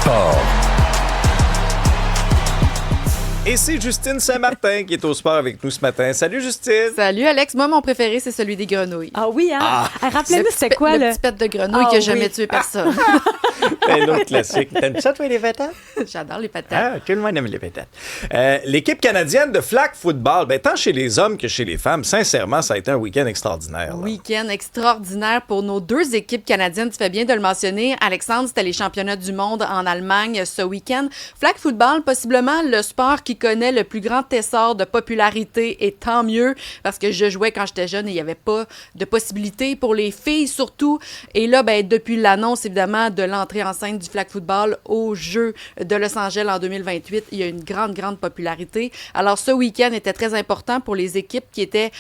sport. Et c'est Justine Saint-Martin qui est au sport avec nous ce matin. Salut Justine! Salut Alex, moi mon préféré c'est celui des grenouilles. Ah oui, hein? Rappelez-nous c'était quoi, le là? petit pet de grenouille qui a jamais tué personne. Un autre classique. T'aimes ça toi les patates? J'adore les patates. Ah, tout le monde aime les patates. L'équipe canadienne de flag football, tant chez les hommes que chez les femmes, sincèrement, ça a été un week-end extraordinaire. Là. Week-end extraordinaire pour nos deux équipes canadiennes. Tu fais bien de le mentionner. Alexandre, c'était les championnats du monde en Allemagne ce week-end. Flag football, possiblement le sport qui connaît le plus grand essor de popularité et tant mieux parce que je jouais quand j'étais jeune et il n'y avait pas de possibilité pour les filles surtout. Et là, depuis l'annonce évidemment de l'entrée en scène du flag football aux Jeux de Los Angeles en 2028, il y a une grande popularité. Alors ce week-end était très important pour les équipes qui étaient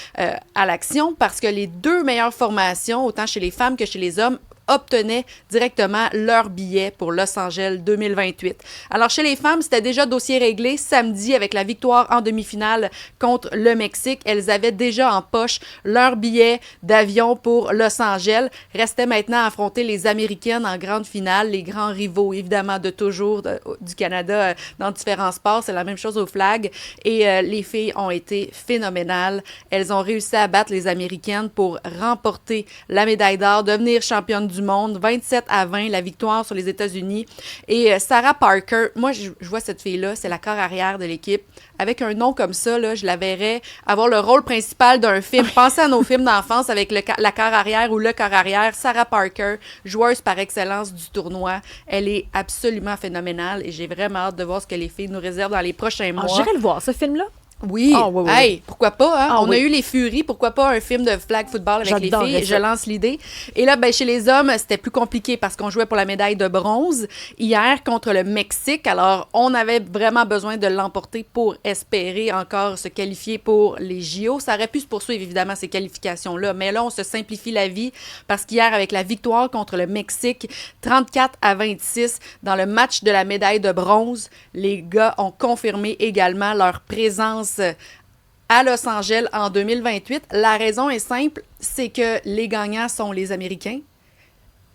à l'action parce que les deux meilleures formations, autant chez les femmes que chez les hommes, obtenaient directement leur billet pour Los Angeles 2028. Alors, chez les femmes, c'était déjà dossier réglé samedi avec la victoire en demi-finale contre le Mexique. Elles avaient déjà en poche leur billet d'avion pour Los Angeles. Restait maintenant à affronter les Américaines en grande finale, les grands rivaux, évidemment, de toujours du Canada dans différents sports. C'est la même chose au flag. Et les filles ont été phénoménales. Elles ont réussi à battre les Américaines pour remporter la médaille d'or, devenir championne du monde, 27-20, la victoire sur les États-Unis. Et Sarah Parker, moi, je vois cette fille-là, c'est la corps arrière de l'équipe. Avec un nom comme ça, là, je la verrais avoir le rôle principal d'un film. Pensez à nos films d'enfance avec la corps arrière ou le corps arrière. Sarah Parker, joueuse par excellence du tournoi. Elle est absolument phénoménale et j'ai vraiment hâte de voir ce que les filles nous réservent dans les prochains mois. J'irai le voir, ce film-là. Oui. Oui. Hey, pourquoi pas, hein? Ah, On a eu les Furies, pourquoi pas un film de flag football avec les filles? Je lance l'idée. Et là, chez les hommes, c'était plus compliqué parce qu'on jouait pour la médaille de bronze hier contre le Mexique. Alors, on avait vraiment besoin de l'emporter pour espérer encore se qualifier pour les JO. Ça aurait pu se poursuivre, évidemment, ces qualifications-là. Mais là, on se simplifie la vie parce qu'hier, avec la victoire contre le Mexique, 34-26, dans le match de la médaille de bronze, les gars ont confirmé également leur présence à Los Angeles en 2028. La raison est simple, c'est que les gagnants sont les Américains.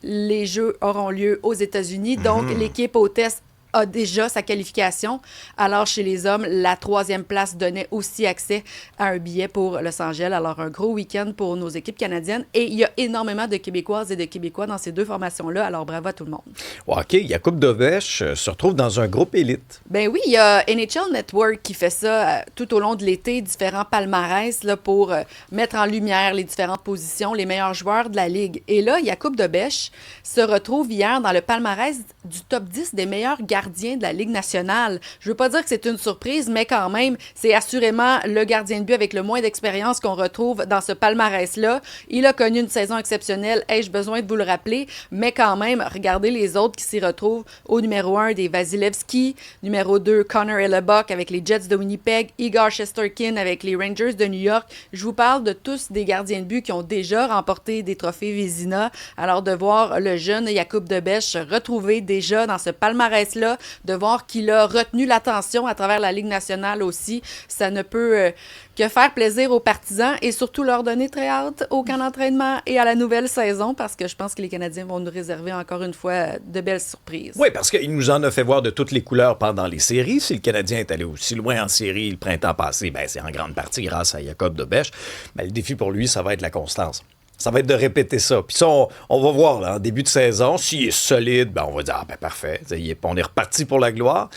Les Jeux auront lieu aux États-Unis, donc l'équipe hôtesse a déjà sa qualification. Alors, chez les hommes, la 3e place donnait aussi accès à un billet pour Los Angeles. Alors, un gros week-end pour nos équipes canadiennes. Et il y a énormément de Québécoises et de Québécois dans ces deux formations-là. Alors, bravo à tout le monde. OK, Yacoub Dovech se retrouve dans un groupe élite. Ben oui, il y a NHL Network qui fait ça tout au long de l'été, différents palmarès là, pour mettre en lumière les différentes positions, les meilleurs joueurs de la Ligue. Et là, Yacoub Dovech se retrouve hier dans le palmarès du top 10 des meilleurs gardiens de la Ligue nationale. Je veux pas dire que c'est une surprise, mais quand même, c'est assurément le gardien de but avec le moins d'expérience qu'on retrouve dans ce palmarès-là. Il a connu une saison exceptionnelle, ai-je besoin de vous le rappeler, mais quand même, regardez les autres qui s'y retrouvent. Au numéro 1, des Vasilevski, numéro 2, Connor Hellebuck avec les Jets de Winnipeg, Igor Shesterkin avec les Rangers de New York. Je vous parle de tous des gardiens de but qui ont déjà remporté des trophées Vézina. Alors, de voir le jeune Yacoub Dovech se retrouver déjà dans ce palmarès-là, de voir qu'il a retenu l'attention à travers la Ligue nationale aussi, ça ne peut que faire plaisir aux partisans et surtout leur donner très hâte au camp d'entraînement et à la nouvelle saison parce que je pense que les Canadiens vont nous réserver encore une fois de belles surprises. Oui, parce qu'il nous en a fait voir de toutes les couleurs pendant les séries. Si le Canadien est allé aussi loin en série le printemps passé, c'est en grande partie grâce à Yacoub Dovech. Le défi pour lui, ça va être la constance. Ça va être de répéter ça. Puis ça, on va voir là, en début de saison. S'il est solide, on va dire parfait. On est reparti pour la gloire.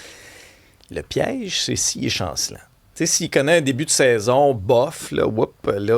Le piège, c'est s'il est chancelant. S'il connaît un début de saison bof, là,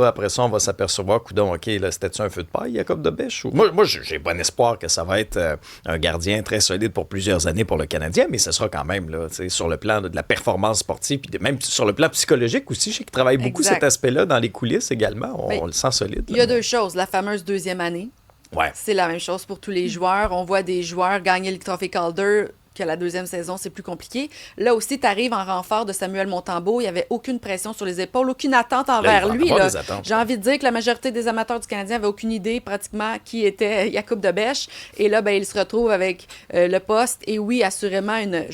après ça, on va s'apercevoir, coudonc, OK, là, c'était-tu un feu de paille, Yacoub Dovech? Moi, j'ai bon espoir que ça va être un gardien très solide pour plusieurs années pour le Canadien, mais ce sera quand même là, sur le plan de la performance sportive, puis même sur le plan psychologique aussi. Je sais qu'il travaille beaucoup cet aspect-là dans les coulisses également. On le sent solide. Il y a deux choses. La fameuse deuxième année. Ouais. C'est la même chose pour tous les joueurs. On voit des joueurs gagner le trophée Calder que la deuxième saison, c'est plus compliqué. Là aussi, tu arrives en renfort de Samuel Montembeault. Il n'y avait aucune pression sur les épaules, aucune attente envers lui. Là. J'ai envie de dire que la majorité des amateurs du Canadien n'avaient aucune idée pratiquement qui était Yacoub Dovech. Et là, il se retrouve avec le poste. Et oui, assurément, une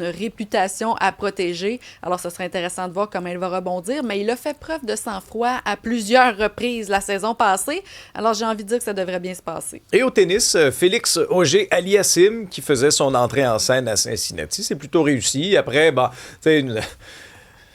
réputation à protéger. Alors, ce serait intéressant de voir comment il va rebondir. Mais il a fait preuve de sang-froid à plusieurs reprises la saison passée. Alors, j'ai envie de dire que ça devrait bien se passer. Et au tennis, Félix Auger-Aliassime qui faisait son entrée en scène à Cincinnati. C'est plutôt réussi. Après, tu sais,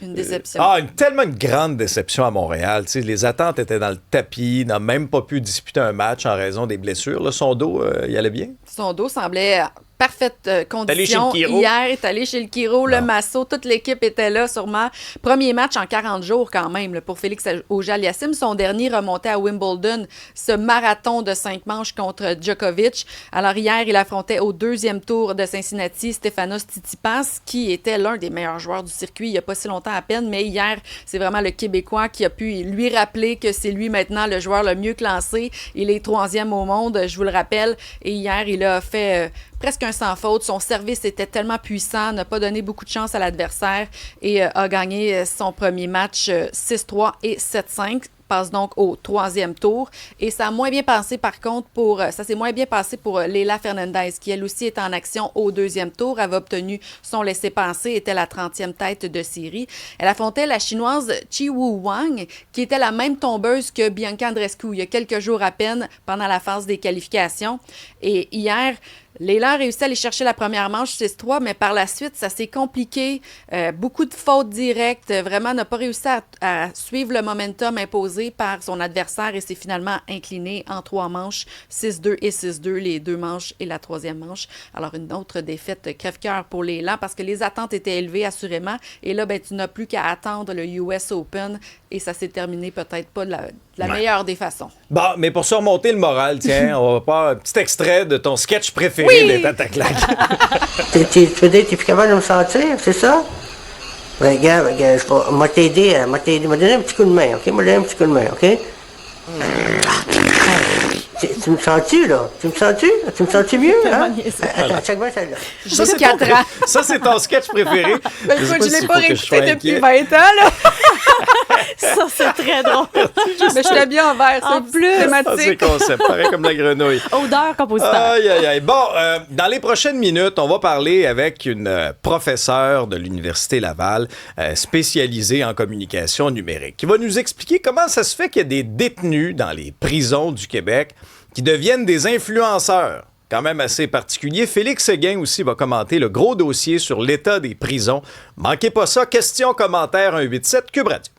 Une déception. Tellement une grande déception à Montréal. Tu sais, les attentes étaient dans le tapis. Il n'a même pas pu disputer un match en raison des blessures. Là, son dos, il allait bien. Son dos semblait parfaite condition. Allé chez le chiro. Hier, est allé chez le chiro, le masso, toute l'équipe était là sûrement. Premier match en 40 jours quand même là, pour Félix Auger-Aliassime. Son dernier remontait à Wimbledon, ce marathon de 5 manches contre Djokovic. Alors hier, il affrontait au deuxième tour de Cincinnati Stefanos Tsitsipas, qui était l'un des meilleurs joueurs du circuit il n'y a pas si longtemps à peine, mais hier, c'est vraiment le Québécois qui a pu lui rappeler que c'est lui maintenant le joueur le mieux classé. Il est 3e au monde, je vous le rappelle. Et hier, il a fait presque un sans faute. Son service était tellement puissant, n'a pas donné beaucoup de chance à l'adversaire et a gagné son premier match 6-3 et 7-5. Passe donc au 3e tour. Et ça a moins bien passé, par contre, ça s'est moins bien passé pour Leylah Fernandez, qui elle aussi est en action au 2e tour, avait obtenu son laissez-passer, était la 30e tête de série. Elle affrontait la Chinoise Chi Wu Wang, qui était la même tombeuse que Bianca Andreescu il y a quelques jours à peine pendant la phase des qualifications. Et hier, Leylah a réussi à aller chercher la première manche 6-3, mais par la suite, ça s'est compliqué. Beaucoup de fautes directes. Vraiment, n'a pas réussi à suivre le momentum imposé par son adversaire et s'est finalement incliné en 3 manches, 6-2 et 6-2, les 2 manches et la 3e manche. Alors, une autre défaite crève-cœur pour Leylah parce que les attentes étaient élevées, assurément. Et là, tu n'as plus qu'à attendre le US Open et ça s'est terminé peut-être pas de la meilleure des façons. Bon, mais pour surmonter le moral, tiens, on va pas un petit extrait de ton sketch préféré des Tataclac. Tu veux dire que tu es plus capable de me sentir, c'est ça? Ben, regarde, je vais t'aider, m'a donné un petit coup de main, OK? M'a donné un petit coup de main, OK? Tu me sens-tu, là? Tu me sens-tu? Tu me sens-tu mieux, hein? Attends, check bien celle-là. Juste 4 ans. Ça, c'est ton sketch préféré. Ben, écoute, je l'ai pas réécouté depuis 20 ans, là. Ça, c'est très drôle. Mais je l'ai bien en vert, En plus. C'est thématique. concept, pareil comme la grenouille. Odeur, compositeur. Aïe, aïe, aïe. Bon, dans les prochaines minutes, on va parler avec une professeure de l'Université Laval spécialisée en communication numérique qui va nous expliquer comment ça se fait qu'il y a des détenus dans les prisons du Québec qui deviennent des influenceurs. Quand même assez particulier. Félix Séguin aussi va commenter le gros dossier sur l'état des prisons. Manquez pas ça. Questions, commentaires, 187 Cube Radio.